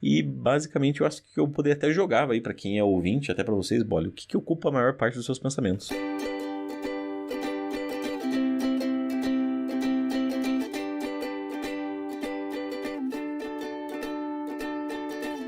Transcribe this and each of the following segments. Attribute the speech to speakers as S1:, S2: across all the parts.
S1: E basicamente eu acho que eu poderia até jogar aí pra quem é ouvinte, até pra vocês, Bolle, o que ocupa a maior parte dos seus pensamentos.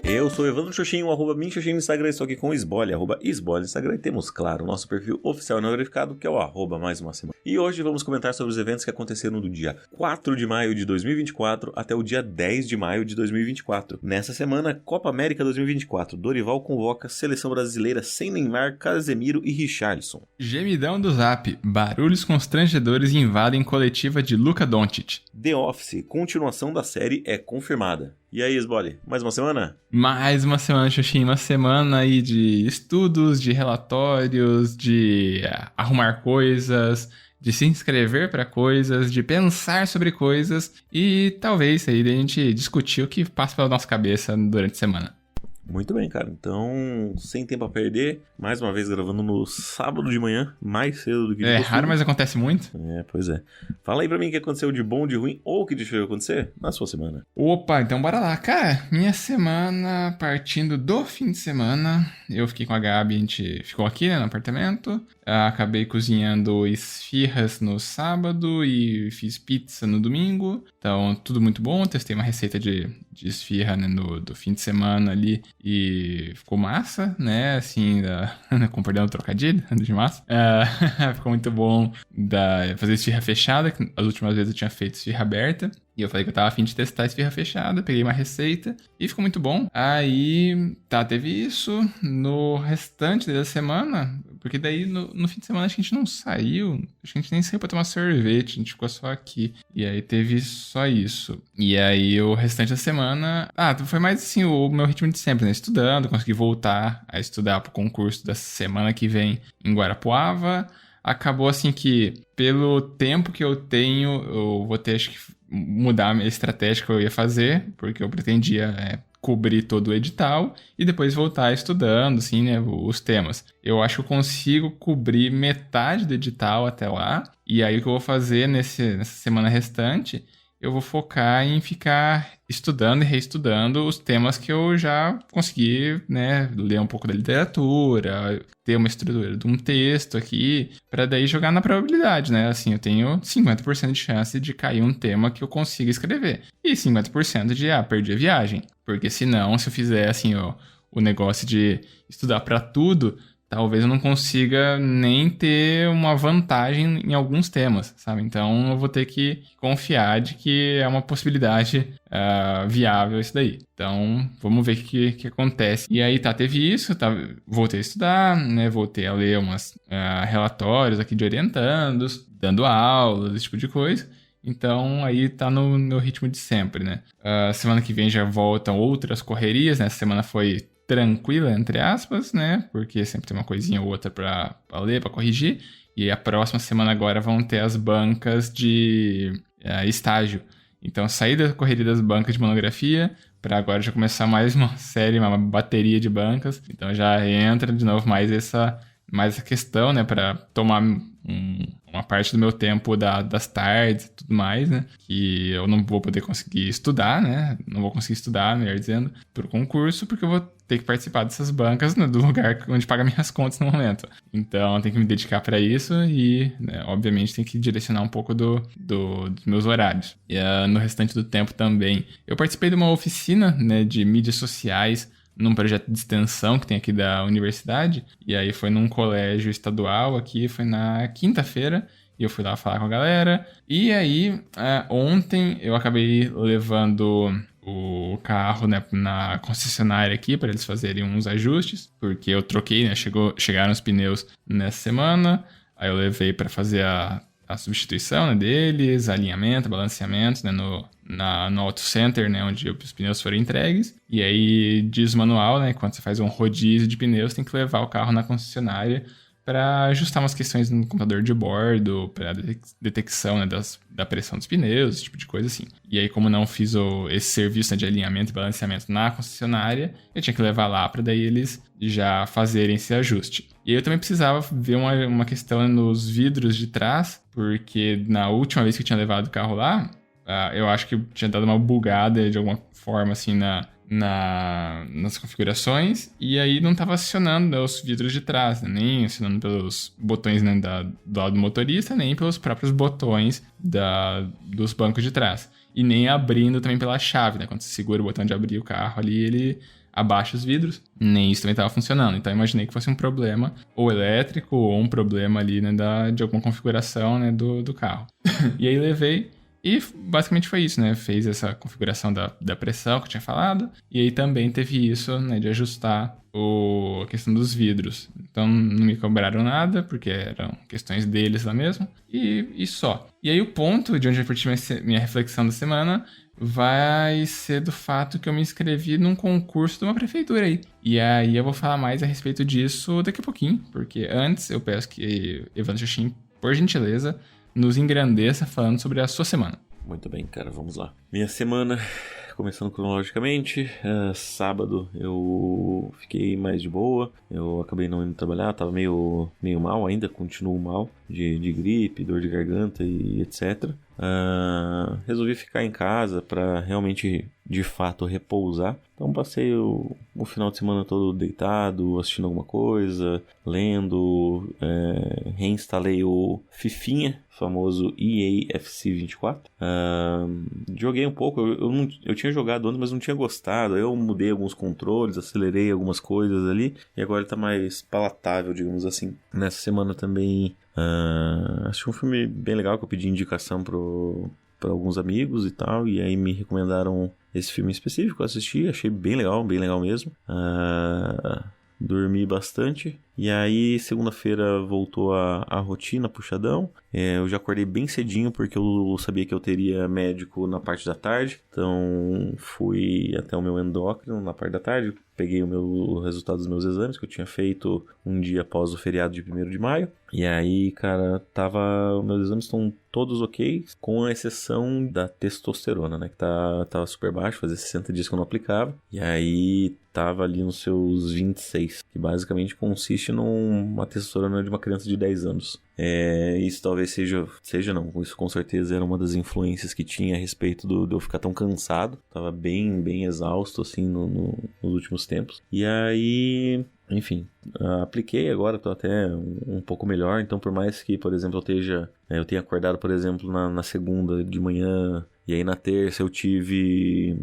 S1: Eu sou o Evandro Xoxinho, @minxoxinho no Instagram, estou aqui com o Sbolle, @Sbolle no Instagram, e temos, claro, o nosso perfil oficial não verificado, que é o @mais uma semana. E hoje vamos comentar sobre os eventos que aconteceram do dia 4 de maio de 2024 até o dia 10 de maio de 2024. Nessa semana, Copa América 2024, Dorival convoca Seleção Brasileira sem Neymar, Casemiro e Richarlison.
S2: Gemidão do Zap, barulhos constrangedores invadem coletiva de Luka Doncic.
S1: The Office, continuação da série é confirmada. E aí, Sbolle, mais uma semana?
S2: Mais uma semana, Xuxinha, uma semana aí de estudos, de relatórios, de arrumar coisas, de se inscrever para coisas, de pensar sobre coisas e talvez aí a gente discutir o que passa pela nossa cabeça durante a semana.
S1: Muito bem, cara. Então, sem tempo a perder, mais uma vez gravando no sábado de manhã, mais cedo do que de costume.
S2: Raro, mas acontece muito.
S1: Pois é. Fala aí pra mim o que aconteceu de bom, de ruim ou o que deixou de acontecer na sua semana.
S2: Opa, então bora lá. Cara, minha semana, partindo do fim de semana, eu fiquei com a Gabi, a gente ficou aqui, né, no apartamento. Acabei cozinhando esfirras no sábado e fiz pizza no domingo. Então, tudo muito bom. Testei uma receita de esfirra, né, do fim de semana ali e ficou massa, né, assim, com perdão do trocadilho, de massa. Ficou muito bom fazer esfirra fechada, que as últimas vezes eu tinha feito esfirra aberta. E eu falei que eu tava a fim de testar a esfirra fechada, peguei uma receita e ficou muito bom. Aí, teve isso no restante da semana, porque daí no fim de semana acho que a gente não saiu, acho que a gente nem saiu pra tomar sorvete, a gente ficou só aqui. E aí teve só isso. E aí o restante da semana, foi mais assim o meu ritmo de sempre, né? Estudando, consegui voltar a estudar pro concurso da semana que vem em Guarapuava. Acabou assim que, pelo tempo que eu tenho, eu vou ter, acho que, mudar a minha estratégia que eu ia fazer, porque eu pretendia cobrir todo o edital e depois voltar estudando, assim, né, os temas. Eu acho que eu consigo cobrir metade do edital até lá, e aí o que eu vou fazer nessa semana restante, eu vou focar em ficar estudando e reestudando os temas que eu já consegui, né, ler um pouco da literatura, ter uma estrutura de um texto aqui, para daí jogar na probabilidade, né? Assim, eu tenho 50% de chance de cair um tema que eu consiga escrever. E 50% de, perdi a viagem. Porque senão, se eu fizer, assim, o negócio de estudar para tudo, talvez eu não consiga nem ter uma vantagem em alguns temas, sabe? Então, eu vou ter que confiar de que é uma possibilidade viável isso daí. Então, vamos ver o que acontece. E aí, teve isso, voltei a estudar, né? Voltei a ler umas relatórios aqui de orientandos, dando aulas, esse tipo de coisa. Então, aí tá no meu ritmo de sempre, né? Semana que vem já voltam outras correrias, né? Essa semana foi tranquila, entre aspas, né? Porque sempre tem uma coisinha ou outra pra ler, pra corrigir. E a próxima semana agora vão ter as bancas de estágio. Então, sair da correria das bancas de monografia para agora já começar mais uma série, uma bateria de bancas. Então, já entra de novo mais essa questão, né? Para tomar uma parte do meu tempo das tardes e tudo mais, né? Que eu não vou poder conseguir estudar, né? Não vou conseguir estudar, melhor dizendo, pro concurso, porque eu vou ter que participar dessas bancas, né, do lugar onde paga minhas contas no momento. Então, tem que me dedicar para isso e, né, obviamente, tem que direcionar um pouco dos meus horários. E no restante do tempo também. Eu participei de uma oficina, né, de mídias sociais num projeto de extensão que tem aqui da universidade, e aí foi num colégio estadual aqui, foi na quinta-feira, e eu fui lá falar com a galera, e aí ontem eu acabei levando o carro, né, na concessionária aqui para eles fazerem uns ajustes, porque eu troquei, né, chegaram os pneus nessa semana, aí eu levei para fazer a substituição, né, deles, alinhamento, balanceamento, né, no Auto Center, né, onde os pneus foram entregues. E aí diz o manual, né, quando você faz um rodízio de pneus, tem que levar o carro na concessionária para ajustar umas questões no computador de bordo, para detecção, né, da pressão dos pneus, esse tipo de coisa assim. E aí, como não fiz esse serviço, né, de alinhamento e balanceamento na concessionária, eu tinha que levar lá para daí eles já fazerem esse ajuste. E aí eu também precisava ver uma questão nos vidros de trás, porque na última vez que eu tinha levado o carro lá, eu acho que tinha dado uma bugada de alguma forma, assim, nas configurações e aí não estava acionando, né, os vidros de trás, né, nem acionando pelos botões, né, do lado do motorista, nem pelos próprios botões dos bancos de trás. E nem abrindo também pela chave, né? Quando você segura o botão de abrir o carro ali, ele abaixa os vidros. Nem isso também estava funcionando. Então eu imaginei que fosse um problema ou elétrico ou um problema ali, né, de alguma configuração, né, do carro. E aí levei e basicamente foi isso, né? Fez essa configuração da pressão que eu tinha falado. E aí também teve isso, né, de ajustar a questão dos vidros. Então não me cobraram nada, porque eram questões deles lá mesmo. E só. E aí o ponto de onde eu parti minha reflexão da semana vai ser do fato que eu me inscrevi num concurso de uma prefeitura aí. E aí eu vou falar mais a respeito disso daqui a pouquinho, porque antes eu peço que Evandro Xuxim, por gentileza, nos engrandeça falando sobre a sua semana.
S1: Muito bem, cara, vamos lá. Minha semana, começando cronologicamente, sábado eu fiquei mais de boa, eu acabei não indo trabalhar, tava meio mal ainda, continuo mal, de gripe, dor de garganta e etc. Resolvi ficar em casa para realmente, de fato, repousar. Então passei o final de semana todo deitado, assistindo alguma coisa, lendo, reinstalei o Fifinha, famoso EA FC 24. Joguei um pouco, eu tinha jogado antes, mas não tinha gostado. Eu mudei alguns controles, acelerei algumas coisas ali, e agora ele tá mais palatável, digamos assim. Nessa semana também assisti um filme bem legal que eu pedi indicação para alguns amigos e tal, e aí me recomendaram esse filme específico, eu assisti, achei bem legal mesmo. Dormi bastante. E aí, segunda-feira voltou a rotina, puxadão. Eu já acordei bem cedinho porque eu sabia que eu teria médico na parte da tarde. Então, fui até o meu endócrino na parte da tarde. Peguei o resultado dos meus exames que eu tinha feito um dia após o feriado de 1º de maio. E aí, cara, meus exames estão todos ok, com exceção da testosterona, né? Que tava super baixo, fazia 60 dias que eu não aplicava. E aí, tava ali nos seus 26, que basicamente consiste numa testosterona de uma criança de 10 anos. Isso talvez seja não, isso com certeza era uma das influências que tinha a respeito de eu ficar tão cansado. Tava bem exausto, assim, nos últimos tempos. E aí, enfim, apliquei agora, tô até um pouco melhor. Então, por mais que, por exemplo, eu tenha acordado, por exemplo, na segunda de manhã, e aí na terça eu tive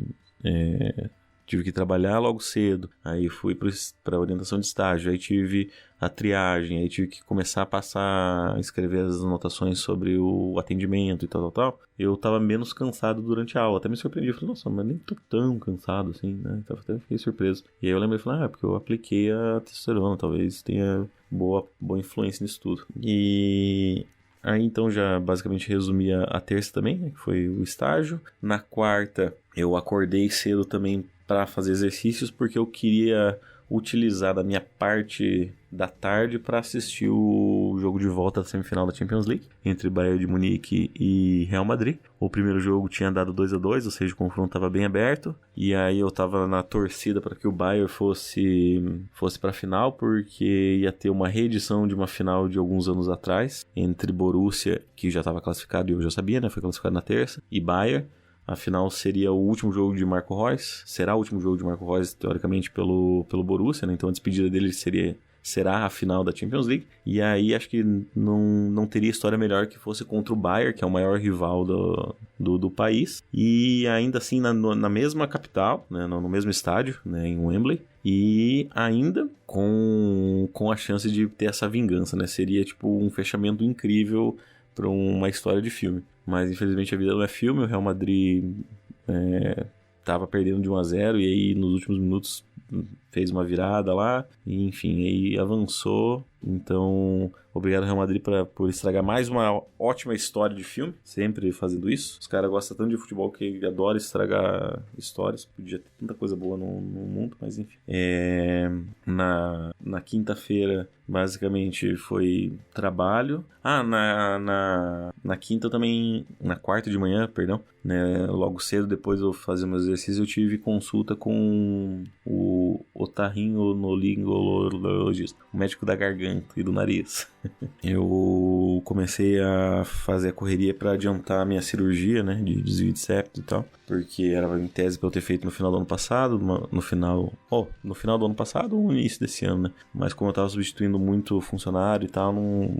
S1: que trabalhar logo cedo, aí fui para orientação de estágio, aí tive a triagem, aí tive que começar a escrever as anotações sobre o atendimento e tal. Eu tava menos cansado durante a aula, até me surpreendi, eu falei, nossa, mas nem tô tão cansado assim, né, então até fiquei surpreso. E aí eu lembrei, falei, porque eu apliquei a testosterona, talvez tenha boa influência nisso tudo. E aí então já basicamente resumi a terça também, né, que foi o estágio. Na quarta eu acordei cedo também para fazer exercícios, porque eu queria utilizar da minha parte da tarde para assistir o jogo de volta da semifinal da Champions League entre Bayern de Munique e Real Madrid. O primeiro jogo tinha dado 2-2, ou seja, o confronto estava bem aberto, e aí eu estava na torcida para que o Bayern fosse para a final, porque ia ter uma reedição de uma final de alguns anos atrás entre Borussia, que já estava classificado e eu já sabia, né, foi classificado na terça, e Bayern. Afinal, seria o último jogo de Marco Reus. Será o último jogo de Marco Reus, teoricamente, pelo Borussia, né? Então a despedida dele será a final da Champions League. E aí acho que não teria história melhor que fosse contra o Bayern, que é o maior rival do país. E ainda assim na mesma capital, né? No mesmo estádio, né? Em Wembley. E ainda com a chance de ter essa vingança, né? Seria tipo um fechamento incrível para uma história de filme. Mas infelizmente a vida não é filme. O Real Madrid tava perdendo de 1-0 e aí nos últimos minutos fez uma virada lá, e enfim, aí avançou. Então, obrigado Real Madrid por estragar mais uma ótima história de filme, sempre fazendo isso. Os caras gostam tanto de futebol que adoram estragar histórias. Podia ter tanta coisa boa no mundo, mas enfim. Na quinta-feira, basicamente, foi trabalho. Na quinta também, na quarta de manhã, perdão, né, logo cedo, depois eu fazer meus exercícios, eu tive consulta com o otorrinolaringologista, o médico da garganta e do nariz. Eu comecei a fazer a correria para adiantar a minha cirurgia, né, de desvio de septo e tal, porque era em tese para eu ter feito no final do ano passado, no final do ano passado ou no início desse ano, né? Mas como eu tava substituindo muito funcionário e tal,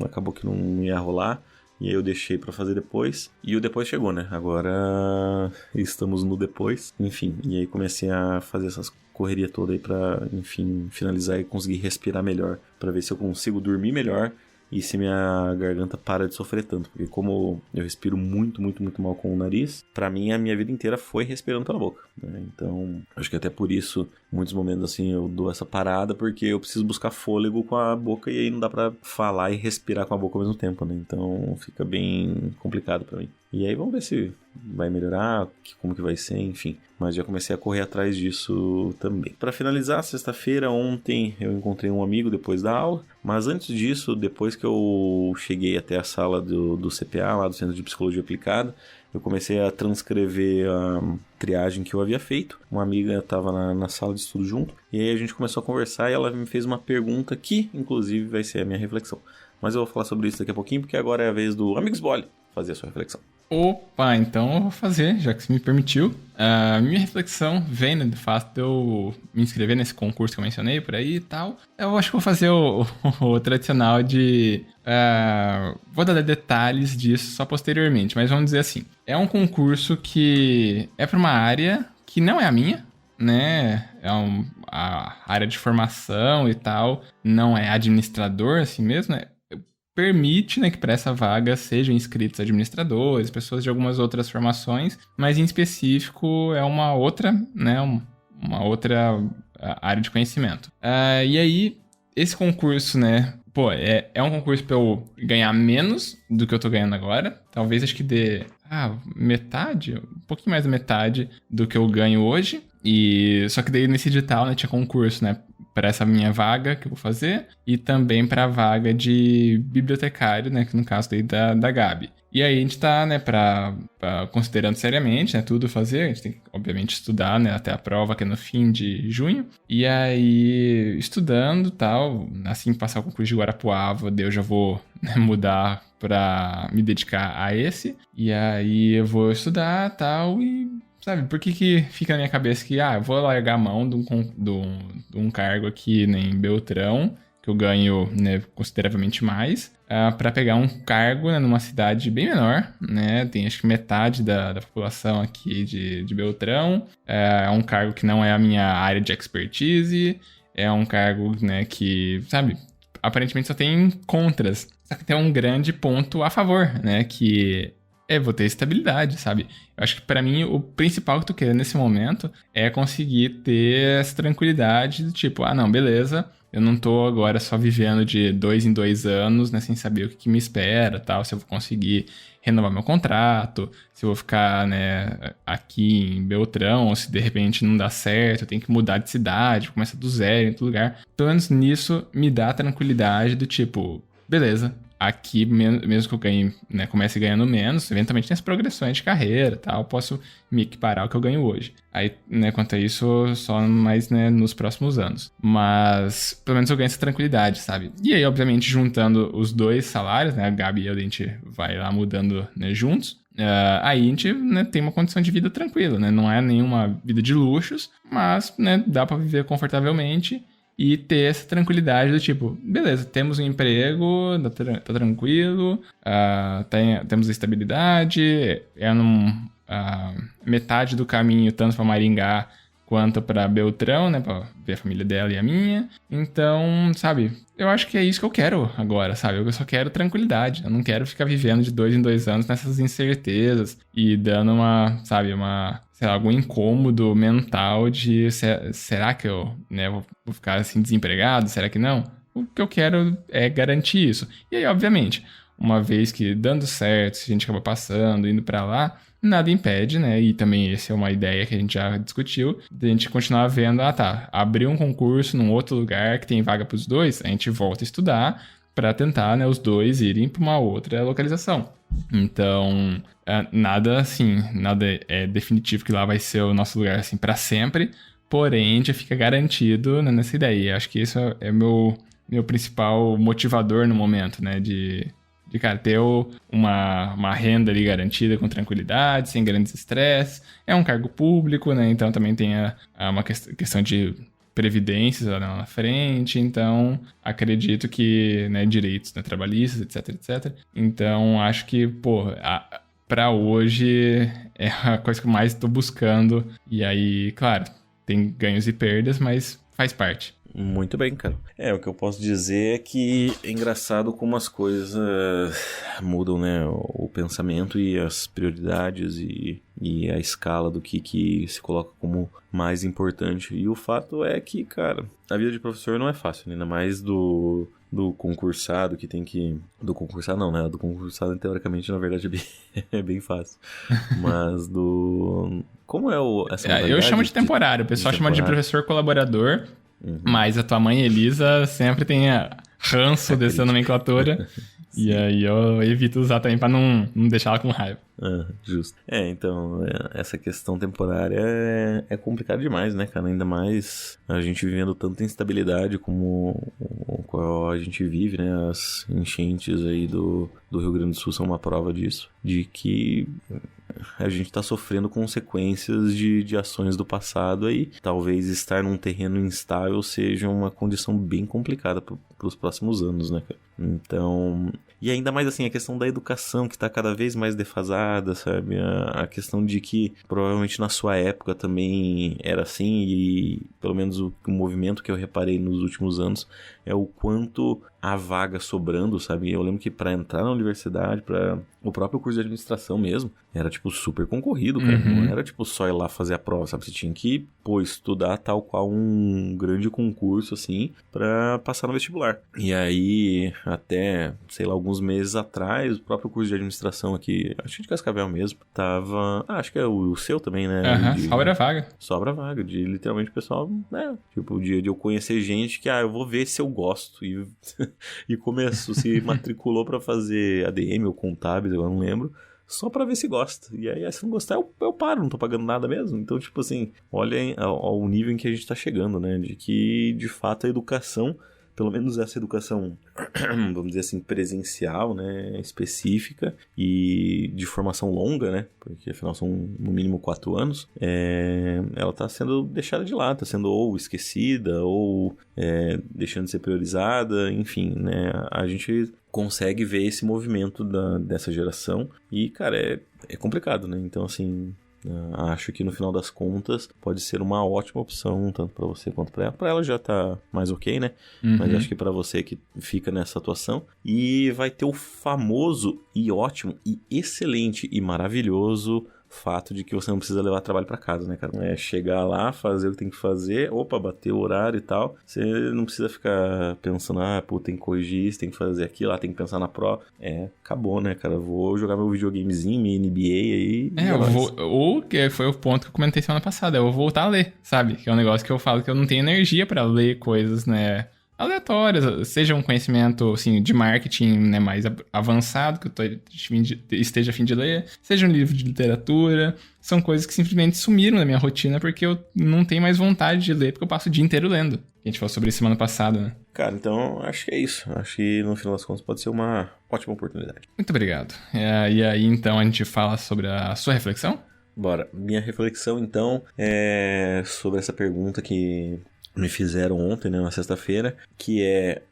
S1: acabou que não ia rolar. E aí eu deixei pra fazer depois. E o depois chegou, né? Agora estamos no depois. Enfim, e aí comecei a fazer essas correria toda aí pra, enfim, finalizar e conseguir respirar melhor. Pra ver se eu consigo dormir melhor e se minha garganta para de sofrer tanto. Porque como eu respiro muito, muito, muito mal com o nariz, pra mim a minha vida inteira foi respirando pela boca, né? Então, acho que até por isso, muitos momentos assim, eu dou essa parada, porque eu preciso buscar fôlego com a boca e aí não dá pra falar e respirar com a boca ao mesmo tempo, né? Então, fica bem complicado pra mim. E aí vamos ver se vai melhorar, como que vai ser, enfim. Mas já comecei a correr atrás disso também. Para finalizar, sexta-feira, ontem, eu encontrei um amigo depois da aula. Mas antes disso, depois que eu cheguei até a sala do CPA, lá do Centro de Psicologia Aplicada, eu comecei a transcrever a triagem que eu havia feito. Uma amiga estava na sala de estudo junto. E aí a gente começou a conversar e ela me fez uma pergunta que, inclusive, vai ser a minha reflexão. Mas eu vou falar sobre isso daqui a pouquinho, porque agora é a vez do Amigo Esbole fazer a sua reflexão.
S2: Opa, então eu vou fazer, já que você me permitiu. A minha reflexão vem, né, do fato de eu me inscrever nesse concurso que eu mencionei por aí e tal. Eu acho que vou fazer o tradicional de... vou dar detalhes disso só posteriormente, mas vamos dizer assim. É um concurso que é para uma área que não é a minha, né? A área de formação e tal não é administrador assim mesmo, né? Permite, né, que para essa vaga sejam inscritos administradores, pessoas de algumas outras formações, mas em específico é uma outra, né, uma outra área de conhecimento. E aí, esse concurso, né, é um concurso para eu ganhar menos do que eu tô ganhando agora, talvez acho que dê metade, um pouquinho mais da metade do que eu ganho hoje, e só que daí nesse edital, né, tinha concurso, né, para essa minha vaga que eu vou fazer e também para a vaga de bibliotecário, né, que no caso daí da Gabi. E aí a gente tá, né, considerando seriamente, né, tudo fazer, a gente tem que, obviamente, estudar, né, até a prova que é no fim de junho. E aí, estudando tal, assim que passar o concurso de Guarapuava, daí eu já vou, né, mudar para me dedicar a esse. E aí eu vou estudar tal e... Sabe, por que fica na minha cabeça que, eu vou largar a mão de um cargo aqui, né, em Beltrão, que eu ganho, né, consideravelmente mais, para pegar um cargo, né, numa cidade bem menor, né, tem acho que metade da população aqui de Beltrão, é um cargo que não é a minha área de expertise, é um cargo, né, que, sabe, aparentemente só tem contras, só que tem um grande ponto a favor, né, que... vou ter estabilidade, sabe? Eu acho que pra mim o principal que tu quer nesse momento é conseguir ter essa tranquilidade do tipo, não, beleza, eu não tô agora só vivendo de 2 em 2 anos, né, sem saber o que me espera, tal, se eu vou conseguir renovar meu contrato, se eu vou ficar, né, aqui em Beltrão, ou se de repente não dá certo, eu tenho que mudar de cidade, começar do zero em outro lugar. Pelo menos nisso me dá a tranquilidade do tipo, beleza, aqui, mesmo que eu ganhe, né, comece ganhando menos, eventualmente tem as progressões de carreira, tal, posso me equiparar ao que eu ganho hoje. Aí, né, quanto a isso, só mais, né, nos próximos anos. Mas, pelo menos eu ganho essa tranquilidade, sabe? E aí, obviamente, juntando os dois salários, né, a Gabi e eu, a gente vai lá mudando, né, juntos. Aí a gente, né, tem uma condição de vida tranquila, né? Não é nenhuma vida de luxos, mas, né, dá pra viver confortavelmente e ter essa tranquilidade do tipo, beleza, temos um emprego, tá tranquilo, temos estabilidade, metade do caminho, tanto para Maringá quanto para Beltrão, né, pra ver a família dela e a minha. Então, sabe, eu acho que é isso que eu quero agora, sabe? Eu só quero tranquilidade. Eu não quero ficar vivendo de 2 em 2 anos nessas incertezas e dando sei lá, algum incômodo mental de será que eu, né, vou ficar assim desempregado? Será que não? O que eu quero é garantir isso. E aí, obviamente, uma vez que dando certo, se a gente acaba passando, indo pra lá, nada impede, né? E também essa é uma ideia que a gente já discutiu, de a gente continuar vendo, abrir um concurso num outro lugar que tem vaga pros dois, a gente volta a estudar para tentar, né, os dois irem para uma outra localização. Então, nada é definitivo que lá vai ser o nosso lugar assim para sempre, porém já fica garantido, né, nessa ideia. E acho que isso é meu principal motivador no momento, né? De cara, ter uma renda ali garantida com tranquilidade, sem grandes estresses. É um cargo público, né? Então também tem uma questão de previdências lá na frente. Então, acredito que, né, direitos, né, trabalhistas, etc, etc. Então, acho que, pô, pra hoje é a coisa que eu mais tô buscando. E aí, claro, tem ganhos e perdas, mas faz parte.
S1: Muito bem, cara. O que eu posso dizer é que é engraçado como as coisas mudam, né? O pensamento e as prioridades e a escala do que se coloca como mais importante. E o fato é que, cara, a vida de professor não é fácil, né? Ainda mais do concursado que tem que... Do concursado não, né? Do concursado, teoricamente, na verdade, é bem fácil. Mas Como é essa modalidade?
S2: Eu chamo de temporário. O pessoal chama de professor colaborador. Uhum. Mas a tua mãe, Elisa, sempre tem ranço dessa nomenclatura. E aí eu evito usar também pra não deixar ela com raiva.
S1: Justo. Então, essa questão temporária é complicado demais, né, cara? Ainda mais a gente vivendo tanta instabilidade como a gente vive, né? As enchentes aí do Rio Grande do Sul são uma prova disso. De que a gente tá sofrendo consequências de ações do passado aí. Talvez estar num terreno instável seja uma condição bem complicada pros próximos anos, né, cara? Então... E ainda mais assim, a questão da educação que tá cada vez mais defasada, sabe? A questão de que provavelmente na sua época também era assim e pelo menos o movimento que eu reparei nos últimos anos é o quanto há vaga sobrando, sabe? Eu lembro que pra entrar na universidade, pra o próprio curso de administração mesmo, era tipo super concorrido, cara. Não era tipo só ir lá fazer a prova, sabe? Você tinha que, estudar tal qual um grande concurso, assim, pra passar no vestibular. E aí, até, sei lá, alguns meses atrás, o próprio curso de administração aqui, acho que de Cascavel mesmo, tava... acho que é o seu também, né?
S2: Sobra vaga.
S1: Sobra vaga, de literalmente o pessoal, né? Tipo, de eu conhecer gente que, eu vou ver se eu gosto. E começou, se matriculou pra fazer ADM ou contábeis, eu não lembro, só pra ver se gosta. E aí, se não gostar, eu paro, não tô pagando nada mesmo. Então, tipo assim, olha ao nível em que a gente tá chegando, né? De que, de fato, a educação, pelo menos essa educação, vamos dizer assim, presencial, né, específica e de formação longa, né, porque afinal são no mínimo 4 anos, ela está sendo deixada de lado, está sendo ou esquecida ou deixando de ser priorizada, enfim, né, a gente consegue ver esse movimento dessa geração e, cara, é complicado, né, então assim... acho que no final das contas pode ser uma ótima opção, tanto pra você quanto pra ela. Pra ela já tá mais ok, né? Mas acho que pra você que fica nessa atuação. E vai ter o famoso e ótimo e excelente e maravilhoso fato de que você não precisa levar trabalho pra casa, né, cara? É chegar lá, fazer o que tem que fazer, bater o horário e tal. Você não precisa ficar pensando, tem que corrigir isso, tem que fazer aquilo, tem que pensar na prova. Acabou, né, cara? Vou jogar meu videogamezinho, minha NBA aí.
S2: Que foi o ponto que eu comentei semana passada, eu vou voltar a ler, sabe? Que é um negócio que eu falo que eu não tenho energia pra ler coisas, né, aleatórias, seja um conhecimento, assim, de marketing, né, mais avançado, que eu esteja a fim de ler, seja um livro de literatura, são coisas que simplesmente sumiram da minha rotina porque eu não tenho mais vontade de ler, porque eu passo o dia inteiro lendo. A gente falou sobre isso semana passada, né?
S1: Cara, então acho que é isso. Acho que no final das contas pode ser uma ótima oportunidade.
S2: Muito obrigado. E aí, então, a gente fala sobre a sua reflexão?
S1: Bora. Minha reflexão, então, é sobre essa pergunta que me fizeram ontem, né, na sexta-feira, que é,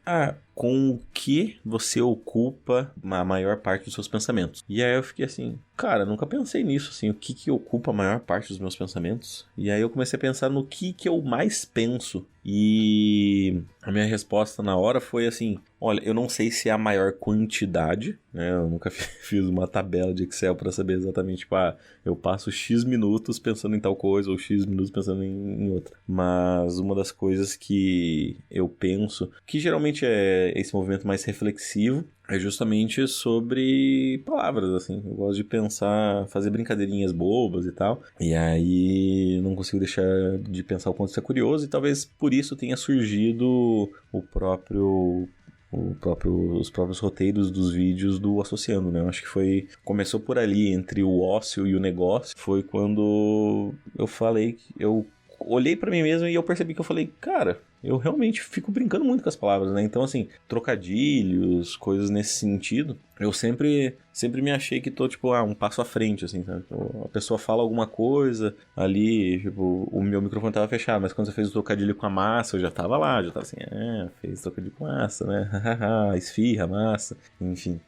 S1: com o que você ocupa a maior parte dos seus pensamentos? E aí eu fiquei assim, cara, nunca pensei nisso, assim, o que ocupa a maior parte dos meus pensamentos? E aí eu comecei a pensar no que eu mais penso. E a minha resposta na hora foi assim, olha, eu não sei se é a maior quantidade, né, eu nunca fiz uma tabela de Excel para saber exatamente, tipo, eu passo X minutos pensando em tal coisa, ou X minutos pensando em outra. Mas uma das coisas que eu penso, que geralmente é esse movimento mais reflexivo, é justamente sobre palavras, assim. Eu gosto de pensar, fazer brincadeirinhas bobas e tal. E aí não consigo deixar de pensar o quanto isso é curioso. E talvez por isso tenha surgido os próprios roteiros dos vídeos do Associando, né? Eu acho que começou por ali, entre o ócio e o negócio. Foi quando eu falei que eu olhei pra mim mesmo e eu percebi que eu falei, cara, eu realmente fico brincando muito com as palavras, né? Então, assim, trocadilhos, coisas nesse sentido, eu sempre me achei que tô, tipo, um passo à frente, assim, sabe? A pessoa fala alguma coisa, ali, tipo, o meu microfone tava fechado, mas quando você fez o trocadilho com a massa, eu já tava lá, já tava assim, fez trocadilho com massa, né? Esfirra, massa, enfim.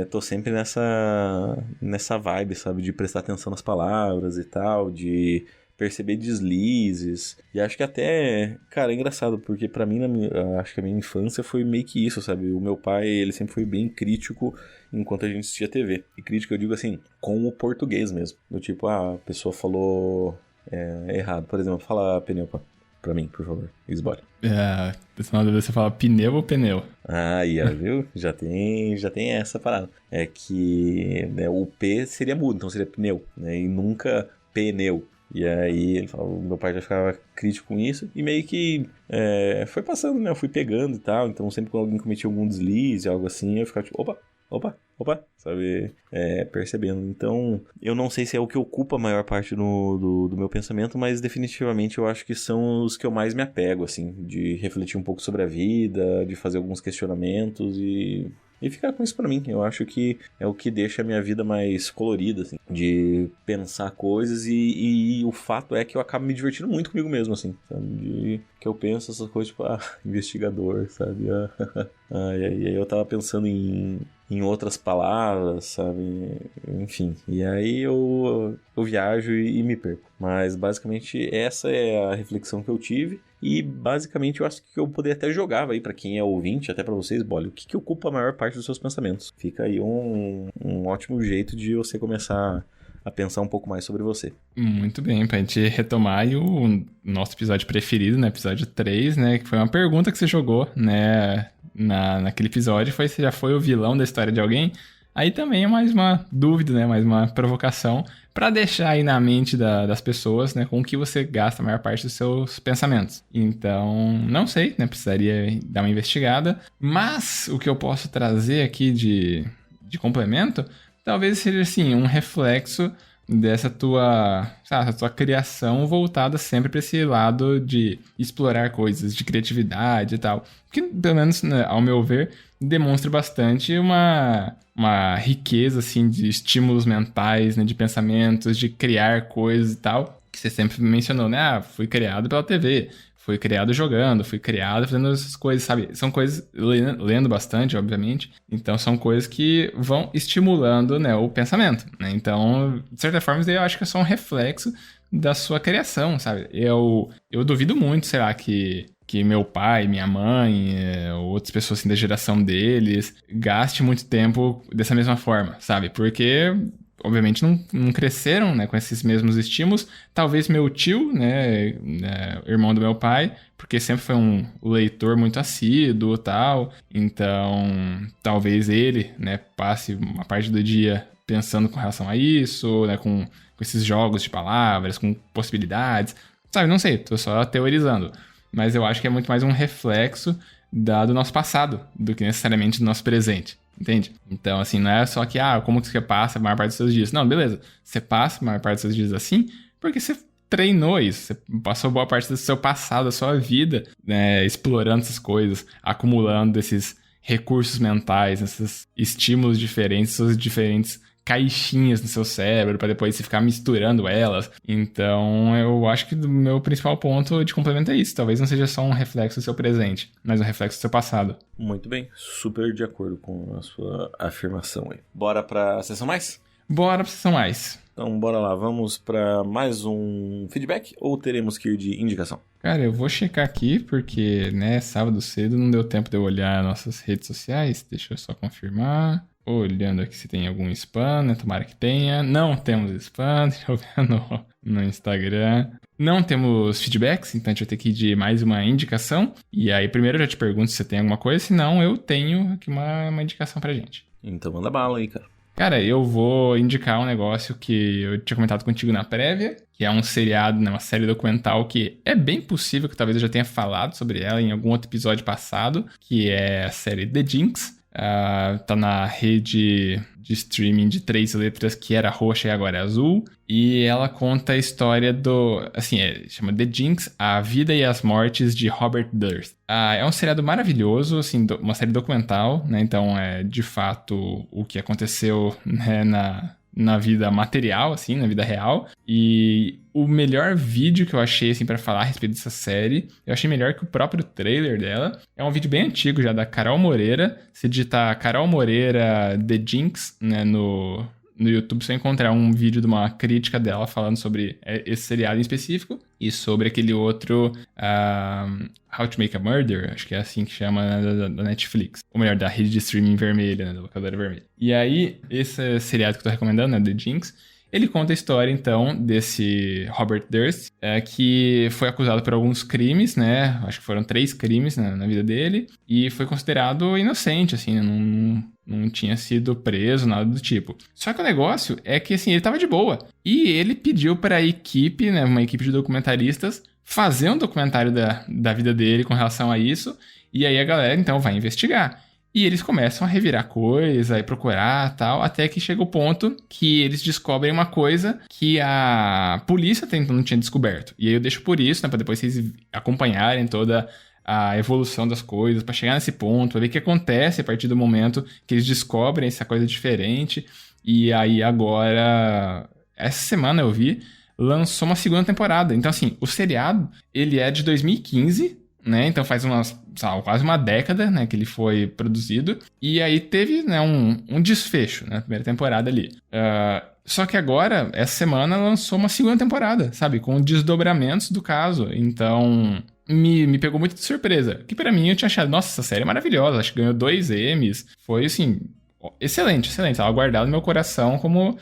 S1: Tô sempre nessa vibe, sabe? De prestar atenção nas palavras e tal, de perceber deslizes. E acho que até, cara, é engraçado, porque pra mim, acho que a minha infância foi meio que isso, sabe? O meu pai, ele sempre foi bem crítico enquanto a gente assistia TV. E crítico, eu digo assim, com o português mesmo. Do tipo, a pessoa falou errado. Por exemplo, fala pneu pra mim, por favor. Esbole.
S2: Na dúvida você fala pneu ou pneu?
S1: Viu? Já tem essa parada. É que, né, o P seria mudo, então seria pneu, né? E nunca pneu. E aí ele falou, meu pai já ficava crítico com isso. E meio que foi passando, né? Eu fui pegando e tal. Então sempre quando alguém cometia algum deslize, algo assim, eu ficava tipo, opa, sabe? Percebendo. Então, eu não sei se é o que ocupa a maior parte do meu pensamento, mas definitivamente eu acho que são os que eu mais me apego, assim, de refletir um pouco sobre a vida, de fazer alguns questionamentos e ficar com isso pra mim. Eu acho que é o que deixa a minha vida mais colorida, assim, de pensar coisas e o fato é que eu acabo me divertindo muito comigo mesmo, assim, sabe? De que eu penso essas coisas, tipo, investigador, sabe? E aí eu tava pensando em outras palavras, sabe? Enfim, e aí eu viajo e me perco. Mas basicamente essa é a reflexão que eu tive. E basicamente eu acho que eu poderia até jogar aí pra quem é ouvinte, até pra vocês, Bolly, o que ocupa a maior parte dos seus pensamentos. Fica aí um ótimo jeito de você começar a pensar um pouco mais sobre você.
S2: Muito bem, pra gente retomar aí o nosso episódio preferido, né? Episódio 3, né? Que foi uma pergunta que você jogou, né? Naquele episódio, se já foi o vilão da história de alguém. Aí também é mais uma dúvida, né? Mais uma provocação para deixar aí na mente das pessoas, né? Com o que você gasta a maior parte dos seus pensamentos. Então, não sei, né? Precisaria dar uma investigada. Mas o que eu posso trazer aqui de complemento, talvez seja, assim, um reflexo dessa tua criação voltada sempre para esse lado de explorar coisas, de criatividade e tal. Que, pelo menos, né, ao meu ver, demonstra bastante uma riqueza, assim, de estímulos mentais, né, de pensamentos, de criar coisas e tal, que você sempre mencionou, né? Fui criado pela TV, fui criado jogando, fui criado fazendo essas coisas, sabe? São coisas, lendo bastante, obviamente, então são coisas que vão estimulando, né, o pensamento, né? Então, de certa forma, eu acho que é só um reflexo da sua criação, sabe? Eu duvido muito, sei lá, que meu pai, minha mãe, outras pessoas assim da geração deles, gaste muito tempo dessa mesma forma, sabe? Porque, obviamente, não cresceram, né, com esses mesmos estímulos. Talvez meu tio, né, irmão do meu pai, porque sempre foi um leitor muito assíduo e tal. Então, talvez ele, né, passe uma parte do dia pensando com relação a isso, né, com esses jogos de palavras, com possibilidades. Sabe, não sei, tô só teorizando. Mas eu acho que é muito mais um reflexo do nosso passado do que necessariamente do nosso presente, entende? Então, assim, não é só que, como que você passa a maior parte dos seus dias. Não, beleza, você passa a maior parte dos seus dias assim porque você treinou isso, você passou boa parte do seu passado, da sua vida, né, explorando essas coisas, acumulando esses recursos mentais, esses estímulos diferentes, essas diferentes caixinhas no seu cérebro para depois você ficar misturando elas. Então, eu acho que o meu principal ponto de complemento é isso. Talvez não seja só um reflexo do seu presente, mas um reflexo do seu passado.
S1: Muito bem, super de acordo com a sua afirmação aí. Bora pra sessão mais?
S2: Bora pra sessão mais.
S1: Então, bora lá. Vamos pra mais um feedback ou teremos que ir de indicação?
S2: Cara, eu vou checar aqui porque, né, sábado cedo não deu tempo de eu olhar nossas redes sociais. Deixa eu só confirmar. Olhando aqui se tem algum spam, né? Tomara que tenha. Não temos spam, deixa eu ver no Instagram. Não temos feedbacks, então a gente vai ter que ir de mais uma indicação. E aí, primeiro eu já te pergunto se você tem alguma coisa, senão eu tenho aqui uma indicação pra gente.
S1: Então manda bala aí, cara.
S2: Cara, eu vou indicar um negócio que eu tinha comentado contigo na prévia, que é um seriado, né, uma série documental que é bem possível que talvez eu já tenha falado sobre ela em algum outro episódio passado, que é a série The Jinx. Tá na rede de streaming de 3 letras que era roxa e agora é azul. E ela conta a história chama The Jinx, A Vida e as Mortes de Robert Durst. É um seriado maravilhoso, assim, uma série documental, né? Então é de fato o que aconteceu, né, na vida material, assim, na vida real. E o melhor vídeo que eu achei, assim, pra falar a respeito dessa série, eu achei melhor que o próprio trailer dela. É um vídeo bem antigo já, da Carol Moreira. Se digitar Carol Moreira The Jinx, né, no YouTube, você vai encontrar um vídeo de uma crítica dela falando sobre esse seriado em específico e sobre aquele outro How to Make a Murder, acho que é assim que chama, né, da Netflix. Ou melhor, da rede de streaming vermelha, né, da locadora vermelha. E aí, esse seriado que eu tô recomendando, né, The Jinx, ele conta a história, então, desse Robert Durst, que foi acusado por alguns crimes, né? Acho que foram 3 crimes na vida dele. E foi considerado inocente, assim, não tinha sido preso, nada do tipo. Só que o negócio é que, assim, ele tava de boa. E ele pediu para a equipe, né, uma equipe de documentaristas, fazer um documentário da vida dele com relação a isso. E aí a galera, então, vai investigar. E eles começam a revirar coisa e procurar tal, até que chega o ponto que eles descobrem uma coisa que a polícia até então não tinha descoberto. E aí eu deixo por isso, né, pra depois vocês acompanharem toda a evolução das coisas, pra chegar nesse ponto, pra ver o que acontece a partir do momento que eles descobrem essa coisa diferente. E aí agora, essa semana eu vi, lançou uma segunda temporada. Então assim, o seriado, ele é de 2015, né? Então faz quase uma década, né, que ele foi produzido. E aí teve, né, um desfecho na primeira temporada ali. Só que agora, essa semana, lançou uma segunda temporada, sabe? Com desdobramentos do caso. Então, me pegou muito de surpresa. Que pra mim eu tinha achado, nossa, essa série é maravilhosa. Acho que ganhou 2 Emmys. Foi, assim, excelente, excelente. Ela guardada no meu coração como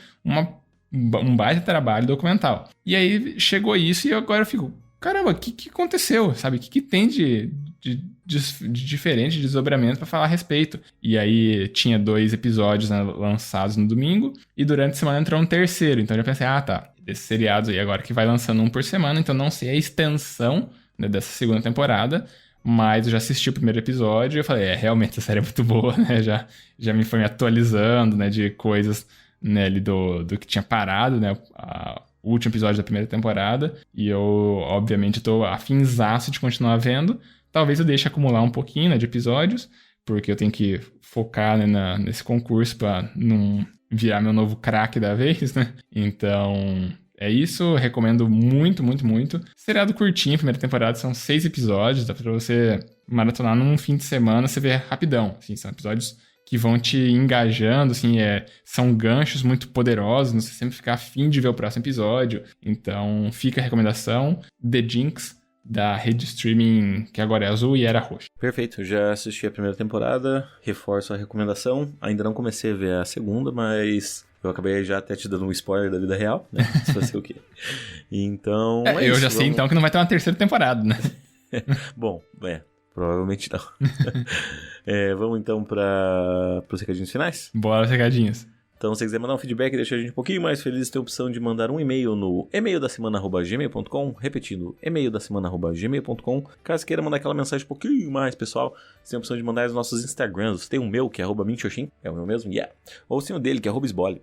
S2: um baita trabalho documental. E aí chegou isso e agora eu fico... Caramba, o que aconteceu, sabe? O que tem de diferente, de desdobramento pra falar a respeito? E aí tinha 2 episódios, né, lançados no domingo, e durante a semana entrou um terceiro. Então eu já pensei, tá, desses seriados aí agora que vai lançando um por semana, então não sei a extensão, né, dessa segunda temporada, mas eu já assisti o primeiro episódio e eu falei, realmente essa série é muito boa, né? Já me foi me atualizando, né, de coisas, né, ali do que tinha parado, né, o último episódio da primeira temporada, e eu, obviamente, tô afinzaço de continuar vendo. Talvez eu deixe acumular um pouquinho, né, de episódios, porque eu tenho que focar, né, nesse concurso pra não virar meu novo craque da vez, né? Então, é isso. Recomendo muito, muito, muito. Seriado curtinho, primeira temporada, são 6 episódios, dá pra você maratonar num fim de semana, você vê rapidão. Assim, são episódios que vão te engajando, assim, são ganchos muito poderosos, você sempre fica afim de ver o próximo episódio. Então, fica a recomendação, The Jinx, da rede streaming que agora é azul e era roxa.
S1: Perfeito, já assisti a primeira temporada, reforço a recomendação. Ainda não comecei a ver a segunda, mas eu acabei já até te dando um spoiler da vida real, né? Se fosse o quê. Então,
S2: eu já sei então que não vai ter uma terceira temporada, né?
S1: Bom, provavelmente não. Vamos então para os recadinhos finais?
S2: Bora, recadinhos.
S1: Então, se você quiser mandar um feedback e deixar a gente um pouquinho mais feliz, tem a opção de mandar um e-mail no emaildasemana@gmail.com, repetindo, emaildasemana@gmail.com. Caso queira mandar aquela mensagem um pouquinho mais pessoal, você tem a opção de mandar os nossos Instagrams. Tem o meu, que é @minxoxin, é o meu mesmo, ou sim o dele, que é @esbole.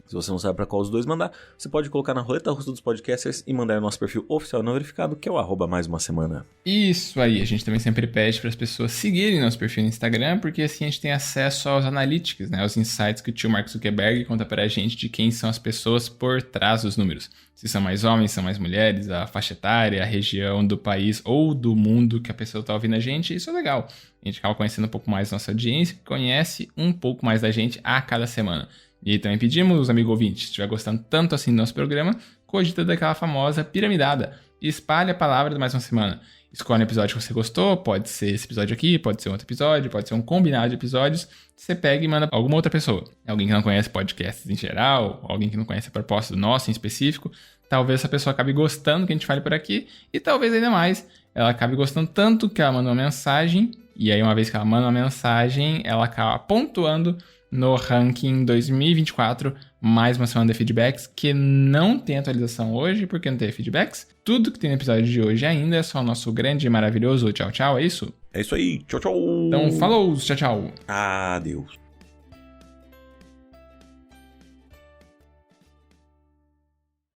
S1: Se você não sabe para qual dos dois mandar, você pode colocar na roleta russa dos podcasters e mandar no nosso perfil oficial não verificado, que é o @mais-uma-semana.
S2: Isso aí, a gente também sempre pede para as pessoas seguirem nosso perfil no Instagram, porque assim a gente tem acesso aos analytics, né, aos insights que o tio Mark Zuckerberg conta pra gente de quem são as pessoas por trás dos números. Se são mais homens, são mais mulheres, a faixa etária, a região do país ou do mundo que a pessoa tá ouvindo a gente, isso é legal. A gente acaba conhecendo um pouco mais da nossa audiência, que conhece um pouco mais da gente a cada semana. E também pedimos, amigo ouvinte, se estiver gostando tanto assim do nosso programa, cogita daquela famosa piramidada. Espalhe a palavra de mais uma semana. Escolhe um episódio que você gostou, pode ser esse episódio aqui, pode ser um outro episódio, pode ser um combinado de episódios. Você pega e manda pra alguma outra pessoa. Alguém que não conhece podcasts em geral, alguém que não conhece a proposta do nosso em específico. Talvez essa pessoa acabe gostando que a gente fale por aqui e talvez ainda mais, ela acabe gostando tanto que ela manda uma mensagem e aí uma vez que ela manda uma mensagem, ela acaba pontuando no ranking 2024, mais uma semana de feedbacks, que não tem atualização hoje, porque não teve feedbacks. Tudo que tem no episódio de hoje ainda é só o nosso grande e maravilhoso tchau, tchau, é isso?
S1: É isso aí. Tchau, tchau.
S2: Então, falou, tchau, tchau.
S1: Adeus.